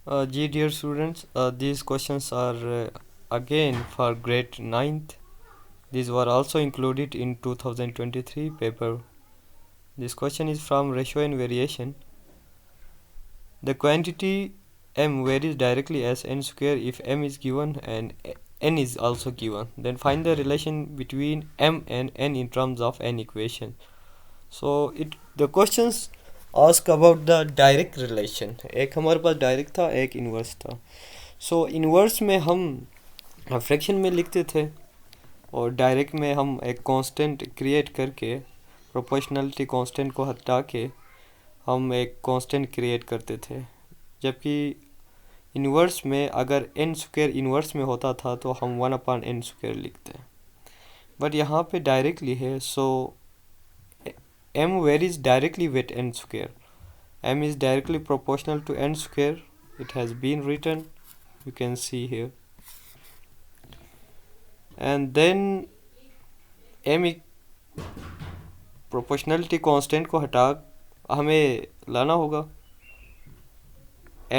Dear students, these questions are again for grade 9th. These were also included in 2023 paper. This question is from ratio and variation. The quantity m varies directly as n square if m is given and n is also given. Then find the relation between m and n in terms of n equation. So the questions ask about the direct relation. एक हमारे पास direct था, एक inverse था. सो inverse में हम fraction में लिखते थे और डायरेक्ट में हम एक कांस्टेंट क्रिएट करके प्रोपोर्शनलिटी कांस्टेंट को हटा के हम एक कांस्टेंट क्रिएट करते थे. जबकि इन्वर्स में अगर एन स्क्वायर इन्वर्स में होता था तो हम 1/n स्क्वायर लिखते. बट यहाँ पे डायरेक्टली है, सो m varies directly with n square. M is directly proportional to n square. It has been written, you can see here. And then m proportionality constant को हटा हमें लाना होगा.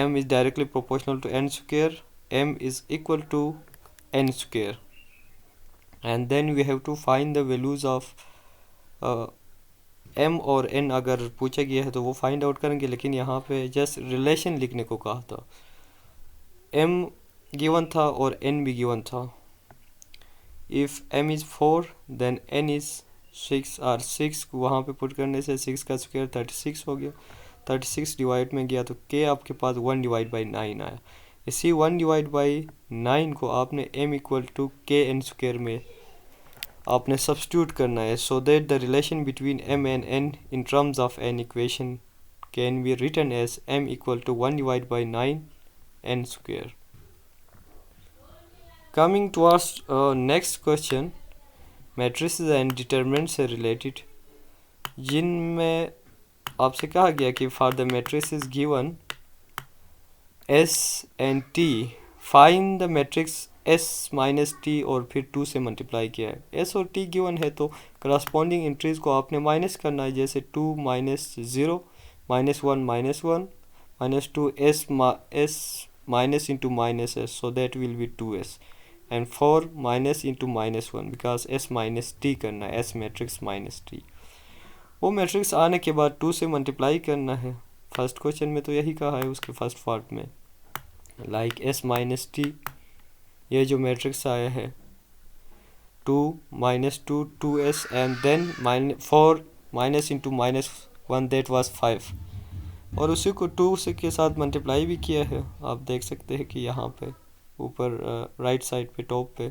m is directly proportional to n square. M is equal to n square. And then we have to find the values of m और n. अगर पूछा गया है तो वो फाइंड आउट करेंगे, लेकिन यहाँ पे जस्ट रिलेशन लिखने को कहा था. m गिवन था और n भी गिवन था. If m is 4 then n is 6 और 6 वहाँ पे पुट करने से 6 का स्क्वायर 36 हो गया. 36 डिवाइड में गया तो k आपके पास 1/9 आया. इसी 1/9 को आपने m equal to k n square में आपने सब्स्टिट्यूट करना है. So that the relation between m and n in terms of n equation can be written as m equal to 1/9 n square. Coming towards next question, matrices and determinant से related, जिनमें आपसे कहा गया कि for the matrices given s and t find the matrix s minus T और फिर 2 से multiply किया है. s और t गिवन है तो करस्पॉन्डिंग एंट्रीज को आपने माइनस करना है. जैसे 2 minus 0 minus 1 minus 1 minus 2 s minus into minus s, so that will be 2s. And 4 minus into minus 1 because s minus T करना है, s मैट्रिक्स माइनस टी. वो मैट्रिक्स आने के बाद 2 से मल्टीप्लाई करना है. फर्स्ट क्वेश्चन में तो यही कहा है उसके फर्स्ट पार्ट में, लाइक s माइनस टी. ये जो मैट्रिक्स आया है 2 minus 2 2s and then 4 minus into minus 1 that was 5. और उसी को 2 से के साथ मल्टीप्लाई भी किया है. आप देख सकते हैं कि यहाँ पे ऊपर राइट साइड पे टॉप पे.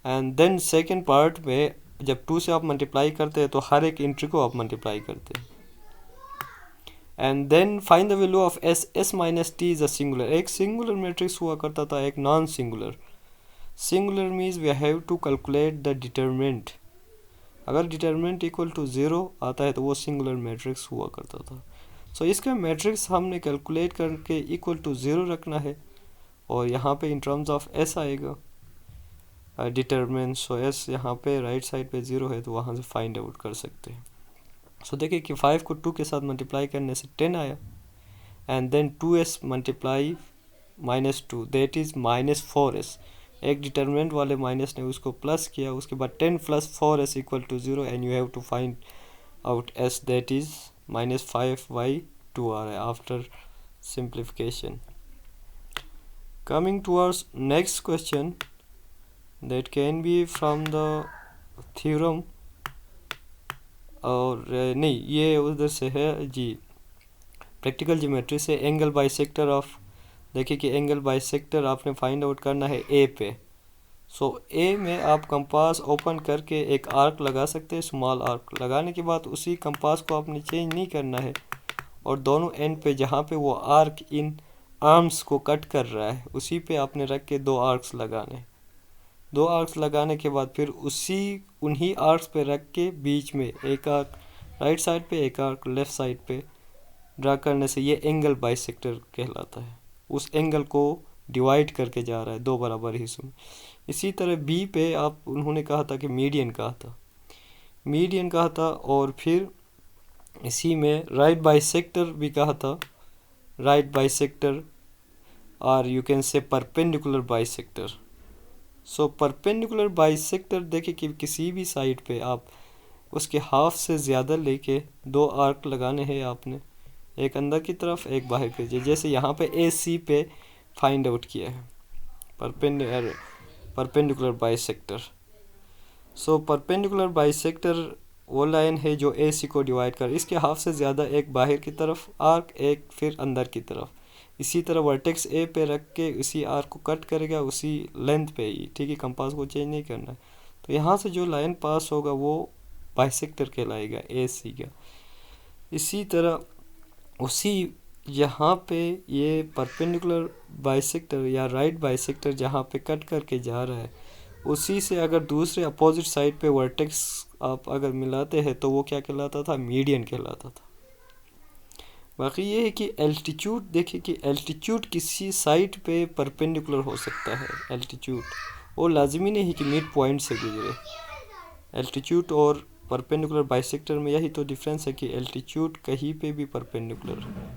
एंड देन सेकंड पार्ट में जब 2 से आप मल्टीप्लाई करते हैं तो हर एक एंट्री को आप मल्टीप्लाई करते हैं. And then find the value of s minus T is a singular. एक सिंगुलर मैट्रिक्स हुआ करता था, एक non singular. Singular means we have to calculate the determinant. अगर डिटरमिनेंट इक्वल टू 0 आता है तो वो सिंगुलर मैट्रिक्स हुआ करता था. सो इसका मैट्रिक्स हमने कैलकुलेट करके इक्वल टू 0 रखना है और यहाँ पे इन टर्म्स ऑफ s आएगा डिटरमिनेंट. सो s यहाँ पे राइट साइड पे 0 है तो वहाँ से फाइंड आउट कर सकते हैं. सो देखिए कि 5 को 2 के साथ मल्टीप्लाई करने से 10 आया. And then 2s multiply minus 2 that is minus 4s. एक डिटरमिनेंट वाले माइनस ने उसको प्लस किया, उसके बाद 10 plus 4s equal to 0 and you have to find out s that is minus 5/2 आ रहा है after simplification. Coming towards next question that can be from the theorem, और नहीं ये उधर से है जी, प्रैक्टिकल ज्योमेट्री से. एंगल बाइसेक्टर ऑफ, देखिए कि एंगल बाइसेक्टर आपने फाइंड आउट करना है ए पे. सो ए में आप कंपास ओपन करके एक आर्क लगा सकते हैं, स्मॉल आर्क. लगाने के बाद उसी कंपास को आपने चेंज नहीं करना है और दोनों एंड पे जहाँ पे वो आर्क इन आर्म्स को कट कर रहा है उसी पे आपने रख के 2 आर्क्स लगाने. 2 आर्क्स लगाने के बाद फिर उन्हीं आर्क्स पे रख के बीच में एक आर्क राइट साइड पे, एक आर्क लेफ्ट साइड पे ड्रा करने से ये एंगल बाइसेक्टर कहलाता है. उस एंगल को डिवाइड करके जा रहा है 2 बराबर हिस्सों में. इसी तरह बी पे आप उन्होंने कहा था कि मीडियन कहा था और फिर इसी में राइट बाइसेक्टर भी कहा था. Right bisector or you can say perpendicular bisector. So perpendicular bisector देखिए कि किसी भी साइड पे आप उसके हाफ से ज़्यादा लेके दो आर्क लगाने हैं आपने, एक अंदर की तरफ एक बाहर की तरफ, जैसे यहाँ पे ए सी पे फाइंड आउट किया है perpendicular bisector. So perpendicular bisector वो लाइन है जो ए सी को डिवाइड कर, इसके हाफ से ज़्यादा एक बाहर की तरफ आर्क, एक फिर अंदर की तरफ। इसी तरह वर्टेक्स ए पे रख के उसी आर्क को कट करेगा उसी लेंथ पे ही, ठीक है, कंपास को चेंज नहीं करना है। तो यहाँ से जो लाइन पास होगा वो बाइसेक्टर कहलाएगा ए सी का। इसी तरह उसी यहाँ पे ये परपेंडिकुलर बाइसेक्टर या राइट बाइसेक्टर जहाँ पे कट करके जा रहा है, उसी से अगर दूसरे अपोजिट साइड पे वर्टेक्स आप अगर मिलाते हैं तो वो क्या कहलाता था, मीडियन कहलाता था। बाकी ये है कि एल्टीट्यूड, देखिए कि एल्टीट्यूड किसी साइड पे परपेंडिकुलर हो सकता है, एल्टीट्यूड वो लाजमी नहीं कि मिड पॉइंट से गुजरे। एल्टीट्यूड और परपेंडिकुलर बाइसेक्टर में यही तो डिफरेंस है कि एल्टीट्यूड कहीं पे भी परपेंडिकुलर है,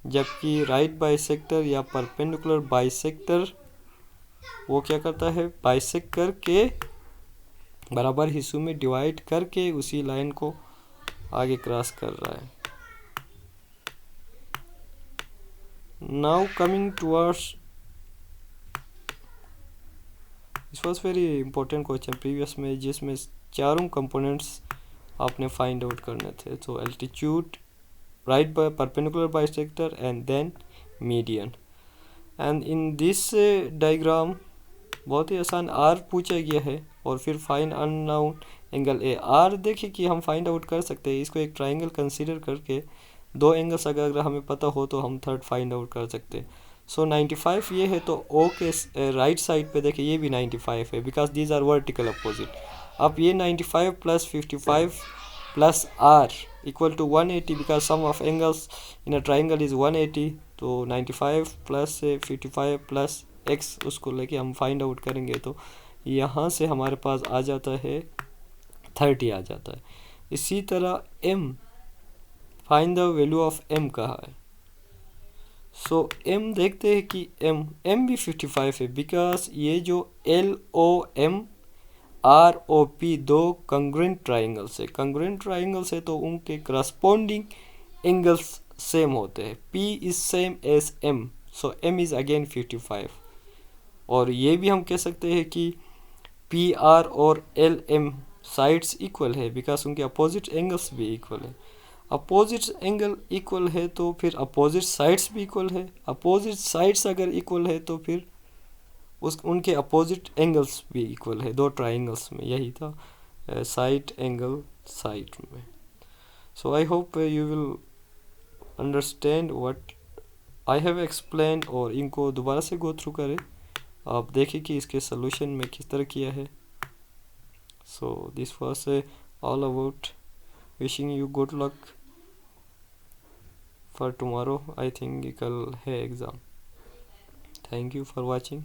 जबकि राइट बाइसेक्टर या परपेंडिकुलर बाइसेक्टर वो क्या करता है, बाइसेक्ट करके बराबर हिस्सों में डिवाइड करके उसी लाइन को आगे क्रॉस कर रहा है। Now coming towards, this was very important question previous में, जिसमें चारों कंपोनेंट्स आपने फाइंड आउट करने थे। तो altitude, right by perpendicular bisector and then median. And in this diagram बहुत ही आसान आर पूछा गया है और फिर find unknown angle A. R देखिए कि हम फाइंड आउट कर सकते हैं, इसको एक ट्राइंगल कंसीडर करके दो एंगल्स अगर हमें पता हो तो हम थर्ड फाइंड आउट कर सकते हैं। सो 95 ये है तो ओ के राइट साइड पे देखिए ये भी 95 है, because these are vertical opposite. अब ये 95 plus 55 plus R equal to 180, because sum of angles in a triangle is 180। तो 95 प्लस 55 प्लस एक्स, उसको लेके हम फाइंड आउट करेंगे तो यहाँ से हमारे पास आ जाता है 30 आ जाता है। इसी तरह m, find the value of m कहा है। सो m देखते हैं कि m भी 55 है, बिकॉज ये जो LOM ROP दो कंग्रुएंट ट्राइंगल्स है, कंग्रुएंट ट्राइंगल्स है तो उनके करस्पॉन्डिंग एंगल्स सेम होते हैं, P is same as m, so m is again 55। और ये भी हम कह सकते हैं कि PR और LM साइड्स इक्वल है, बिकॉज उनके अपोजिट एंगल्स भी इक्वल है। अपोजिट एंगल इक्वल है तो फिर अपोजिट साइड्स भी इक्वल है, अपोजिट साइड्स अगर इक्वल है तो फिर उनके अपोजिट एंगल्स भी इक्वल है, दो ट्राइंगल्स में यही था साइड एंगल साइड में। So I hope you will understand what I have explain, और इनको दोबारा से गो थ्रू करें, आप देखें कि इसके सोल्यूशन में किस तरह किया है। So this was all about, wishing you good luck for tomorrow. I think कल है exam. Thank you for watching.